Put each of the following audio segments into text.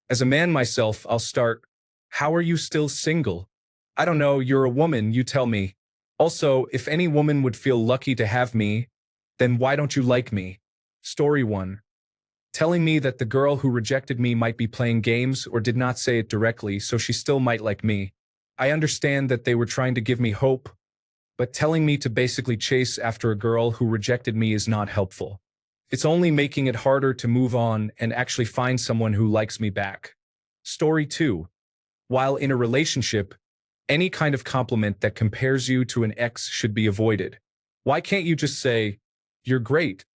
As a man myself, I'll start, how are you still single? I don't know, you're a woman, you tell me. Also, if any woman would feel lucky to have me, then why don't you like me? Story 1. Telling me that the girl who rejected me might be playing games or did not say it directly, so she still might like me. I understand that they were trying to give me hope, but telling me to basically chase after a girl who rejected me is not helpful. It's only making it harder to move on and actually find someone who likes me back. Story 2. While in a relationship, any kind of compliment that compares you to an ex should be avoided. Why can't you just say, "You're great.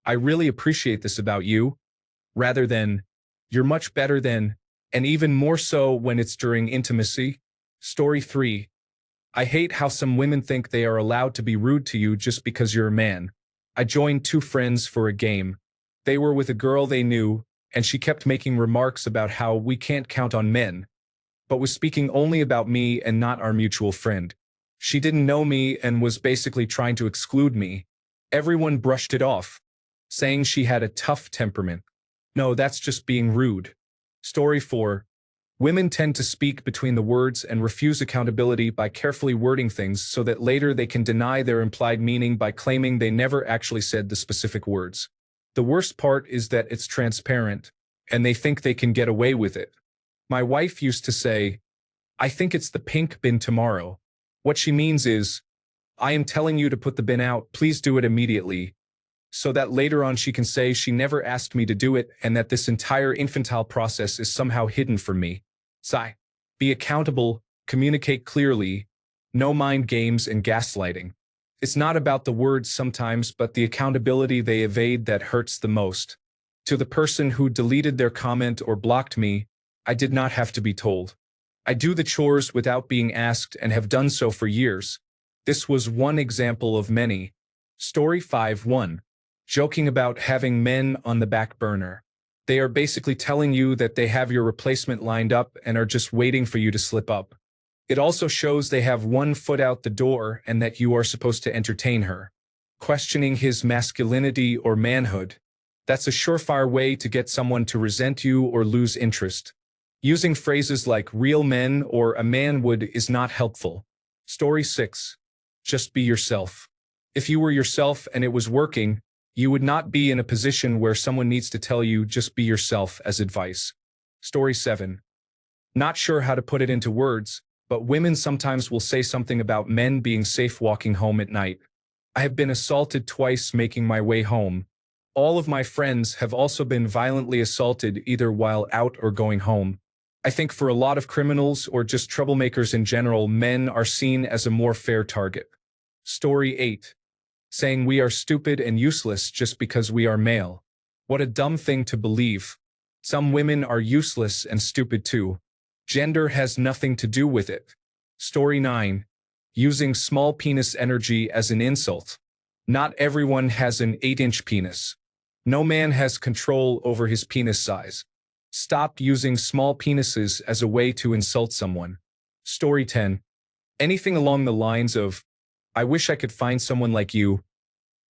I really appreciate this about you," rather than, "You're much better than," and even more so when it's during intimacy? Story 3. I hate how some women think they are allowed to be rude to you just because you're a man. I joined 2 friends for a game. They were with a girl they knew, and she kept making remarks about how we can't count on men, but was speaking only about me and not our mutual friend. She didn't know me and was basically trying to exclude me. Everyone brushed it off, saying she had a tough temperament. No, that's just being rude. Story 4. Women tend to speak between the words and refuse accountability by carefully wording things so that later they can deny their implied meaning by claiming they never actually said the specific words. The worst part is that it's transparent, and they think they can get away with it. My wife used to say, "I think it's the pink bin tomorrow." What she means is, "I am telling you to put the bin out, please do it immediately," so that later on she can say she never asked me to do it and that this entire infantile process is somehow hidden from me. Sigh. Be accountable, communicate clearly, no mind games and gaslighting. It's not about the words sometimes, but the accountability they evade that hurts the most. To the person who deleted their comment or blocked me, I did not have to be told. I do the chores without being asked and have done so for years. This was one example of many. Story 5-1. Joking about having men on the back burner. They are basically telling you that they have your replacement lined up and are just waiting for you to slip up. It also shows they have one foot out the door and that you are supposed to entertain her. Questioning his masculinity or manhood. That's a surefire way to get someone to resent you or lose interest. Using phrases like "real men" or "a man would" is not helpful. Story 6. Just be yourself. If you were yourself and it was working, you would not be in a position where someone needs to tell you just be yourself as advice. Story 7. Not sure how to put it into words, but women sometimes will say something about men being safe walking home at night. I have been assaulted twice making my way home. All of my friends have also been violently assaulted either while out or going home. I think for a lot of criminals or just troublemakers in general, men are seen as a more fair target. Story 8. Saying we are stupid and useless just because we are male. What a dumb thing to believe. Some women are useless and stupid too. Gender has nothing to do with it. Story 9. Using small penis energy as an insult. Not everyone has an 8-inch penis. No man has control over his penis size. Stop using small penises as a way to insult someone. Story 10. Anything along the lines of, "I wish I could find someone like you."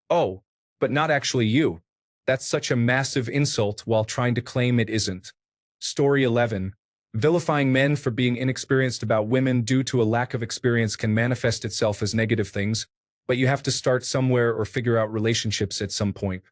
Oh, but not actually you. That's such a massive insult while trying to claim it isn't. Story 11. Vilifying men for being inexperienced about women due to a lack of experience can manifest itself as negative things, but you have to start somewhere or figure out relationships at some point.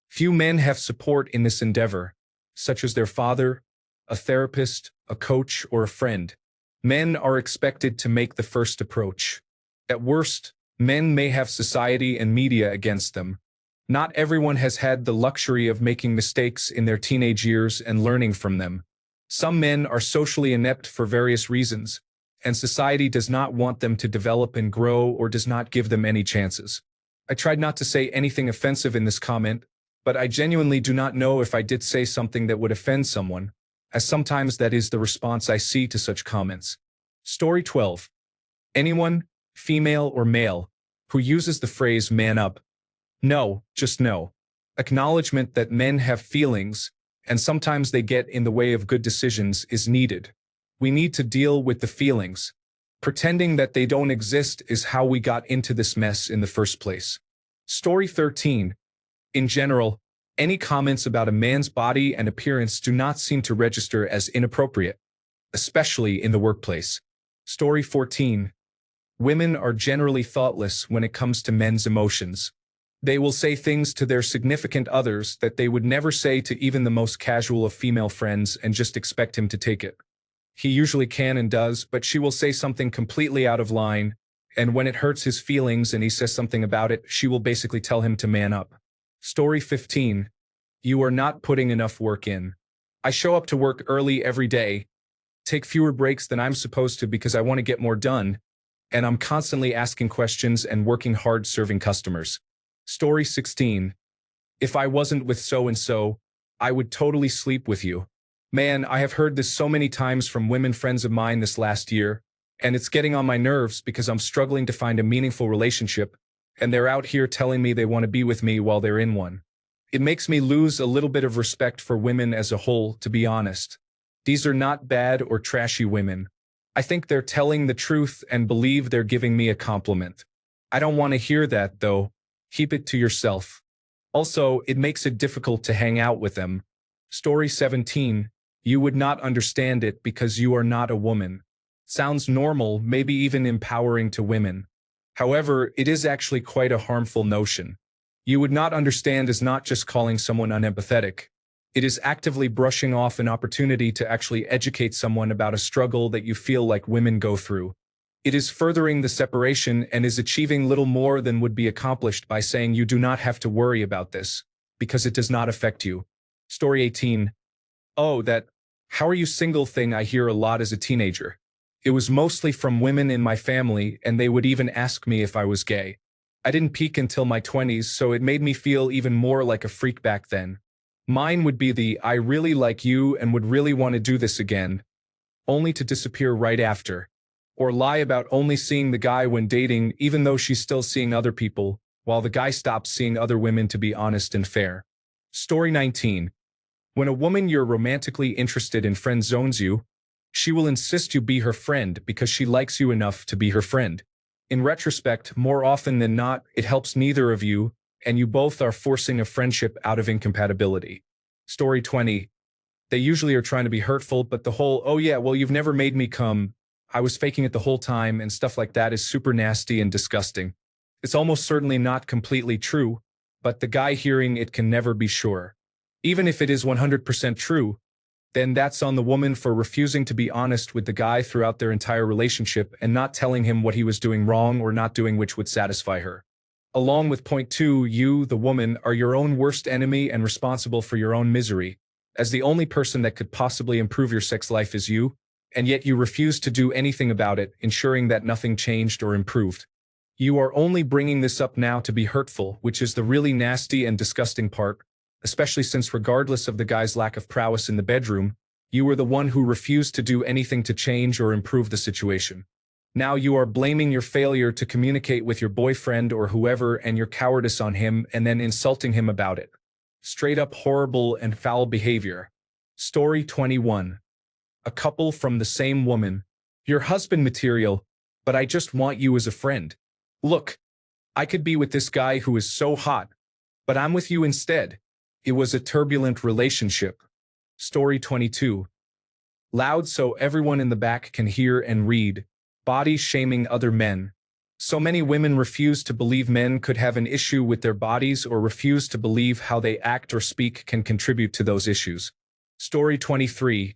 Few men have support in this endeavor, such as their father, a therapist, a coach, or a friend. Men are expected to make the first approach. At worst, men may have society and media against them. Not everyone has had the luxury of making mistakes in their teenage years and learning from them. Some men are socially inept for various reasons, and society does not want them to develop and grow or does not give them any chances. I tried not to say anything offensive in this comment, but I genuinely do not know if I did say something that would offend someone, as sometimes that is the response I see to such comments. Story 12. Anyone, female or male, who uses the phrase "man up." No, just no. Acknowledgement that men have feelings, and sometimes they get in the way of good decisions, is needed. We need to deal with the feelings. Pretending that they don't exist is how we got into this mess in the first place. Story 13. In general, Any comments about a man's body and appearance do not seem to register as inappropriate, especially in the workplace. Story 14. Women are generally thoughtless when it comes to men's emotions. They will say things to their significant others that they would never say to even the most casual of female friends and just expect him to take it. He usually can and does, but she will say something completely out of line, and when it hurts his feelings and he says something about it, she will basically tell him to man up. Story 15. You are not putting enough work in. I show up to work early every day, take fewer breaks than I'm supposed to because I want to get more done, and I'm constantly asking questions and working hard serving customers. Story 16. If I wasn't with so-and-so, I would totally sleep with you. Man, I have heard this so many times from women friends of mine this last year, and it's getting on my nerves because I'm struggling to find a meaningful relationship, and they're out here telling me they want to be with me while they're in one. It makes me lose a little bit of respect for women as a whole, to be honest. These are not bad or trashy women. I think they're telling the truth and believe they're giving me a compliment. I don't want to hear that, though. Keep it to yourself. Also, it makes it difficult to hang out with them. Story 17. You would not understand it because you are not a woman. Sounds normal, maybe even empowering to women. However, it is actually quite a harmful notion. You would not understand is not just calling someone unempathetic. It is actively brushing off an opportunity to actually educate someone about a struggle that you feel like women go through. It is furthering the separation and is achieving little more than would be accomplished by saying you do not have to worry about this, because it does not affect you. Story 18. Oh, that "how are you single" thing I hear a lot as a teenager. It was mostly from women in my family, and they would even ask me if I was gay. I didn't peak until my 20s, so it made me feel even more like a freak back then. Mine would be the "I really like you and would really want to do this again," only to disappear right after. Or lie about only seeing the guy when dating even though she's still seeing other people, while the guy stops seeing other women to be honest and fair. Story 19. When a woman you're romantically interested in friend zones you, she will insist you be her friend because she likes you enough to be her friend. In retrospect, more often than not, it helps neither of you, and you both are forcing a friendship out of incompatibility. Story 20. They usually are trying to be hurtful, but the whole "oh yeah, well you've never made me come, I was faking it the whole time" and stuff like that is super nasty and disgusting. It's almost certainly not completely true, but the guy hearing it can never be sure. Even if it is 100% true, then that's on the woman for refusing to be honest with the guy throughout their entire relationship and not telling him what he was doing wrong or not doing which would satisfy her. Along with point 2, you, the woman, are your own worst enemy and responsible for your own misery, as the only person that could possibly improve your sex life is you, and yet you refuse to do anything about it, ensuring that nothing changed or improved. You are only bringing this up now to be hurtful, which is the really nasty and disgusting part, especially since regardless of the guy's lack of prowess in the bedroom, you were the one who refused to do anything to change or improve the situation. Now you are blaming your failure to communicate with your boyfriend or whoever and your cowardice on him and then insulting him about it. Straight up horrible and foul behavior. Story 21. A couple from the same woman. Your husband material, but I just want you as a friend. Look, I could be with this guy who is so hot, but I'm with you instead. It was a turbulent relationship. Story 22. Loud so everyone in the back can hear and read. Body shaming other men. So many women refuse to believe men could have an issue with their bodies or refuse to believe how they act or speak can contribute to those issues. Story 23.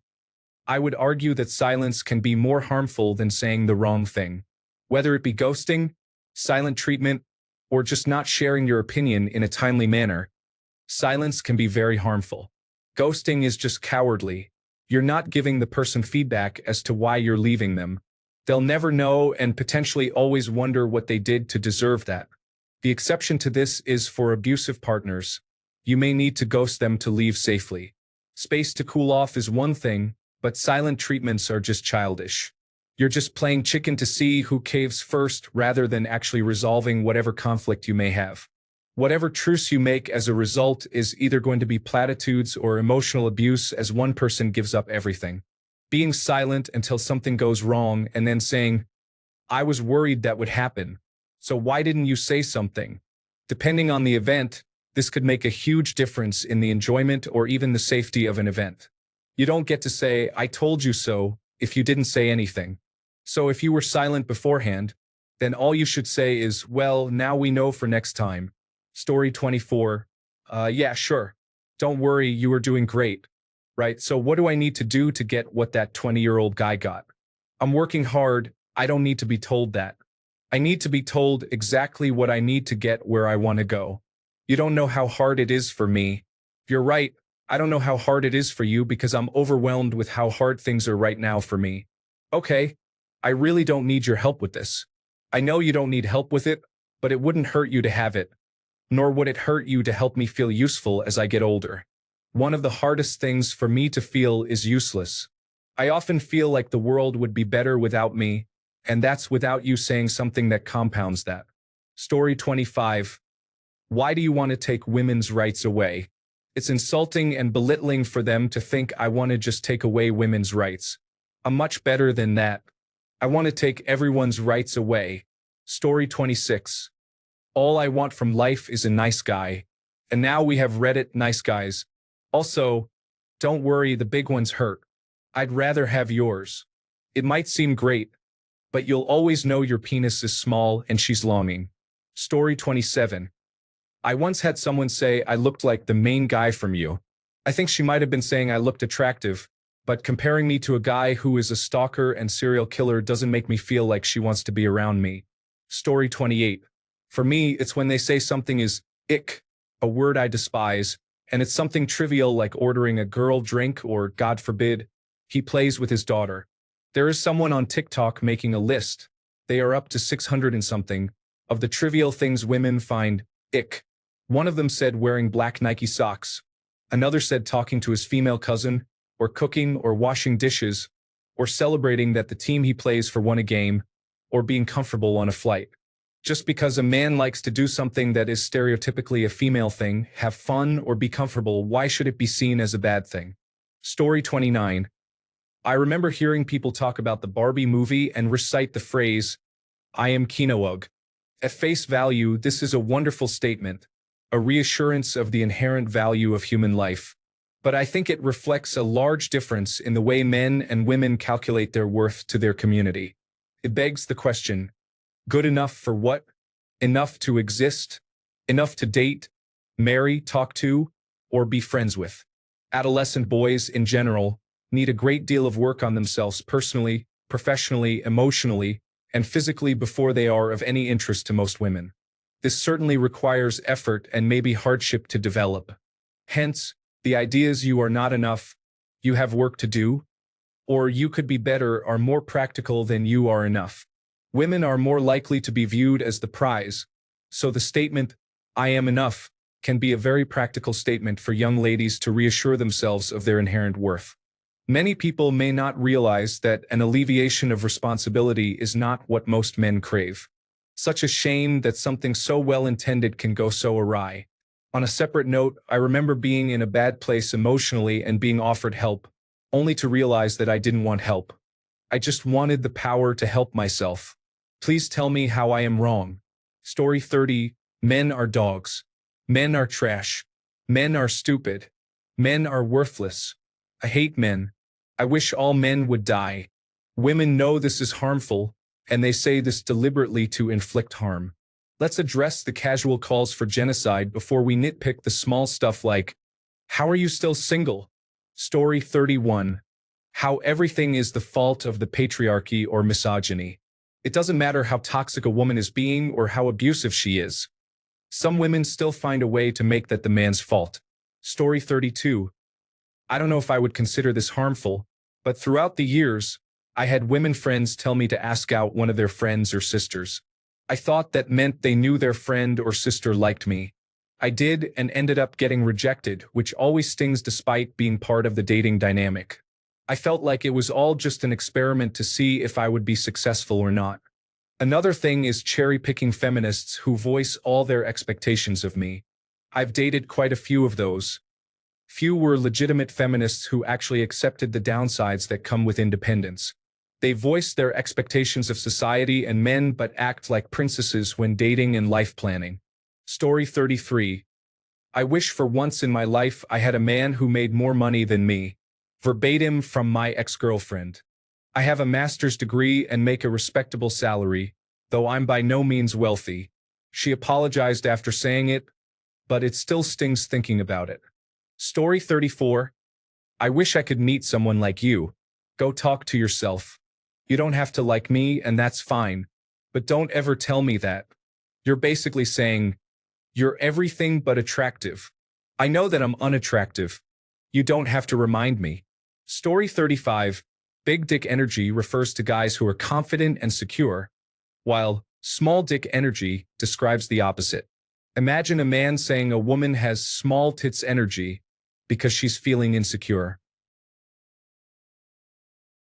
I would argue that silence can be more harmful than saying the wrong thing. Whether it be ghosting, silent treatment, or just not sharing your opinion in a timely manner, silence can be very harmful. Ghosting is just cowardly. You're not giving the person feedback as to why you're leaving them. They'll never know and potentially always wonder what they did to deserve that. The exception to this is for abusive partners. You may need to ghost them to leave safely. Space to cool off is one thing, but silent treatments are just childish. You're just playing chicken to see who caves first rather than actually resolving whatever conflict you may have. Whatever truce you make as a result is either going to be platitudes or emotional abuse as one person gives up everything. Being silent until something goes wrong and then saying, "I was worried that would happen, so why didn't you say something?" Depending on the event, This could make a huge difference in the enjoyment or even the safety of an event. You don't get to say, "I told you so," if you didn't say anything. So if you were silent beforehand, then all you should say is, "Well, now we know for next time." Story 24. Yeah, sure. Don't worry, you are doing great. Right? So what do I need to do to get what that 20-year-old guy got? I'm working hard. I don't need to be told that. I need to be told exactly what I need to get where I want to go. You don't know how hard it is for me. You're right. I don't know how hard it is for you because I'm overwhelmed with how hard things are right now for me. Okay, I really don't need your help with this. I know you don't need help with it, but it wouldn't hurt you to have it. Nor would it hurt you to help me feel useful as I get older. One of the hardest things for me to feel is useless. I often feel like the world would be better without me, and that's without you saying something that compounds that. Story 25. Why do you want to take women's rights away? It's insulting and belittling for them to think I want to just take away women's rights. I'm much better than that. I want to take everyone's rights away. Story 26. All I want from life is a nice guy. And now we have Reddit nice guys. Also, don't worry, the big ones hurt. I'd rather have yours. It might seem great, but you'll always know your penis is small and she's longing. Story 27. I once had someone say I looked like the main guy from you. I think she might have been saying I looked attractive, but comparing me to a guy who is a stalker and serial killer doesn't make me feel like she wants to be around me. Story 28. For me, it's when they say something is ick, a word I despise, and it's something trivial like ordering a girl drink or, God forbid, he plays with his daughter. There is someone on TikTok making a list. They are up to 600 and something of the trivial things women find ick. One of them said wearing black Nike socks. Another said talking to his female cousin, or cooking or washing dishes, or celebrating that the team he plays for won a game, or being comfortable on a flight. Just because a man likes to do something that is stereotypically a female thing, have fun or be comfortable, why should it be seen as a bad thing? Story 29. I remember hearing people talk about the Barbie movie and recite the phrase, "I am Kinoug." At face value, this is a wonderful statement, a reassurance of the inherent value of human life. But I think it reflects a large difference in the way men and women calculate their worth to their community. It begs the question, good enough for what? Enough to exist? Enough to date, marry, talk to, or be friends with? Adolescent boys, in general, need a great deal of work on themselves personally, professionally, emotionally, and physically before they are of any interest to most women. This certainly requires effort and maybe hardship to develop. Hence, the ideas you are not enough, you have work to do, or you could be better are more practical than you are enough. Women are more likely to be viewed as the prize, so the statement, "I am enough," can be a very practical statement for young ladies to reassure themselves of their inherent worth. Many people may not realize that an alleviation of responsibility is not what most men crave. Such a shame that something so well-intended can go so awry. On a separate note, I remember being in a bad place emotionally and being offered help, only to realize that I didn't want help. I just wanted the power to help myself. Please tell me how I am wrong. Story 30. Men are dogs. Men are trash. Men are stupid. Men are worthless. I hate men. I wish all men would die. Women know this is harmful, and they say this deliberately to inflict harm. Let's address the casual calls for genocide before we nitpick the small stuff like, how are you still single? Story 31. How everything is the fault of the patriarchy or misogyny. It doesn't matter how toxic a woman is being or how abusive she is. Some women still find a way to make that the man's fault. Story 32. I don't know if I would consider this harmful, but throughout the years, I had women friends tell me to ask out one of their friends or sisters. I thought that meant they knew their friend or sister liked me. I did and ended up getting rejected, which always stings despite being part of the dating dynamic. I felt like it was all just an experiment to see if I would be successful or not. Another thing is cherry-picking feminists who voice all their expectations of me. I've dated quite a few of those. Few were legitimate feminists who actually accepted the downsides that come with independence. They voice their expectations of society and men but act like princesses when dating and life planning. Story 33. I wish for once in my life I had a man who made more money than me. Verbatim from my ex-girlfriend. I have a master's degree and make a respectable salary, though I'm by no means wealthy. She apologized after saying it, but it still stings thinking about it. Story 34. I wish I could meet someone like you. Go talk to yourself. You don't have to like me, and that's fine. But don't ever tell me that. You're basically saying, you're everything but attractive. I know that I'm unattractive. You don't have to remind me. Story 35. Big dick energy refers to guys who are confident and secure, while small dick energy describes the opposite. Imagine a man saying a woman has small tits energy because she's feeling insecure.